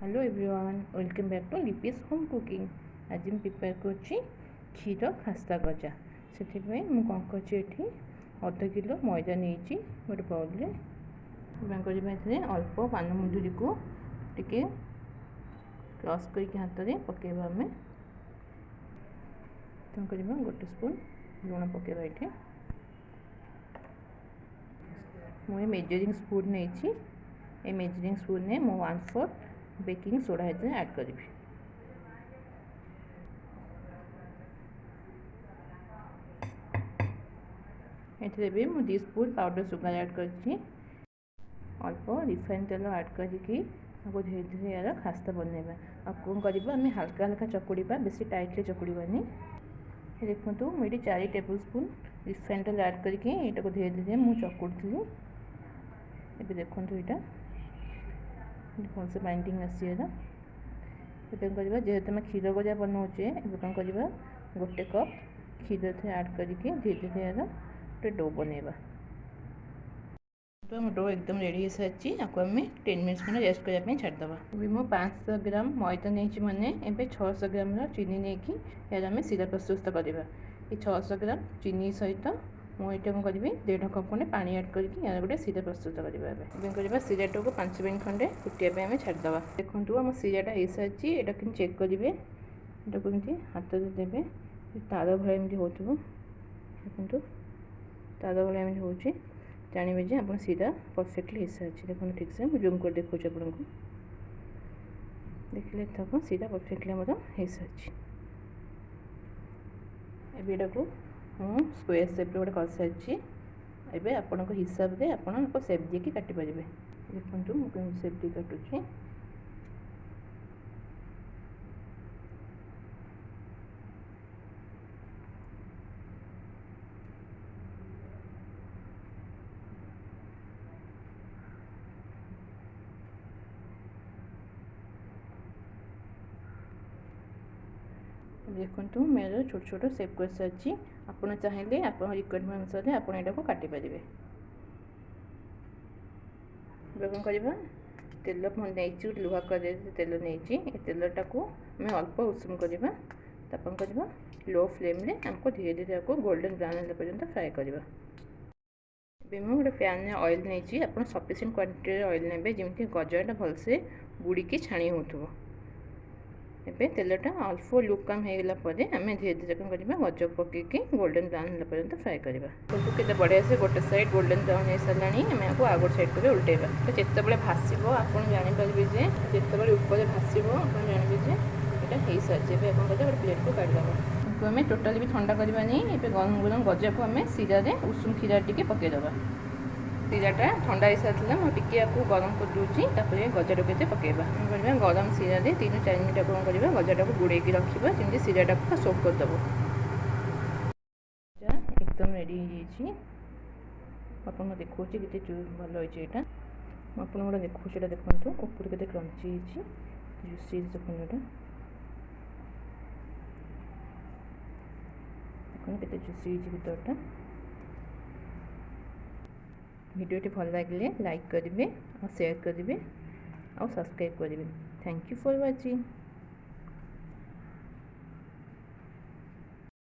Hello everyone, welcome back to Lipi's home cooking. आज मैं prepare कर क्षीर खास्ता गजा। से मुझे कौन कर अध किलो मैदा नहीं गोटे बाउल में अल्प पान मुंदुरी को टिके क्रश कर हाथ में पकेबा। आम गोटे स्पून लुण पकेबा। ये मुझे मेजरिंग स्पून नहीं, ए मेजरिंग स्पून ने मु 1/4 बेकिंग सोडा ऐड करी। भी मु 2 स्पून पाउडर सुगर ऐड कर अल्प रिफाइन तेल ऐड करके धीरे धीरे यार खास्ता बनइबा। आ कौन करवा आम हल्का हल्का चकुड़ा, बेसी टाइटली चकुड़ानी। देखो मुझे 4 टेबल स्पून रिफाइन तेल ऐड करके धीरे धीरे मुझे चकुड़ी। ये देखो यहाँ भल से बाइंडिंग आसीगला। करवा जेहेतु आम क्षीर गजा बनाऊे, कौन करवा गोटे कप क्षीर ऐड करके धीरे धीरे यार गोटे डो बनइबा। तो आम डो एकदम रेडी हो सारी। आपको आम 10 मिनट्स खंडे रेस्ट करने छाड़देवा। अभी मुझे 500 ग्राम मैदा नहीं मैंने एवं 600 ग्राम चीनी नहीं यार आम सीरा प्रस्तुत करवा। ये 600 ग्राम चीनी सहित मुझे कौन करी 1.5 कप खंडे पानी ऐड करके यार गोटे सीरा प्रस्तुत करवा। सीराटा को 5 मिनट खंडे फुटिया आम छाड़देवा। देखो आम सीराटा हो सारी। यहाँ कि चेक करेंगे, यहाँ कमी हाथ देवे तार भाई एमती हो। देखो तार भाई एमती हो जानवे जे आप सीधा परफेक्टली हो सारी। देखो ठीक से जूम कर देखो आपको देखिए तक सीधा परफेक्टली आम हो सारी। एटा को मुझे स्क्वेयर सेप गोटे कर सारी। एवं आपण हिसाब से आप सेप दी काटिपारे। देखो मुझे सेप दी काटुची। देखो मेरे छोट छोट सेप कर सारी। आपड़ चाहिए आप रिक्वायरमेंट अनुसार आप को काटिपारे। कौन करवा तेल नहीं लुहा कर तेल नहीं तेलटा को आम अल्प उषुम करवा। कौन करवा लो फ्लेम रे आमको धीरे धीरे आपको गोल्डन ब्राउन होगा पर्यंत फ्राए करवा। मुझे गोटे पैन में ऑयल नहीं आप सफिशिएंट क्वांटिटी ऑयल ने जमी गजाटा भलसे बुड़ी छाणी हो। एवं तेलटा अल्प लुक कम होगा आम धीरे धीरे कौन करवा गज पकईकि गोल्डन ब्राउन होगा पर्यंत फ्राए करवा। तो केते बढ़िया से गोटे साइड गोल्डन ब्राउन हो सारा आम आपको आ गोटे साइड को उल्टेबा। तो जिते भाषब आप जानीपारे जे जिते ऊपर भाषब आप जानवे जे यहाँ हो सारी। कौन कर गोटे प्लेट को काढ़ीदेव। आम टोटाली भी ठंडा करवानी। गरम गरम गजा को आम सीरा उषुम क्षीरा टी पकईदेवा। सीराटा ठंडा हो सारा मुझे आपको गरम कर दूसरी। गजाटा के पकेबा गरम सीरा 3-4 मिनट कौन करवा गजाटा को गुड़े रखा जमी सीराटा को सोक करदेव। एकदम रेडी हो आपको देखा के भल होता है। आपको देखा देखो ऊपर के क्रंची जूसी देखो यहाँ देखो के जूसी भीतरटा। वीडियोटी भल लगे लाइक करेंगे और शेयर करेंगे और सब्सक्राइब करेंगे। Thank you for watching.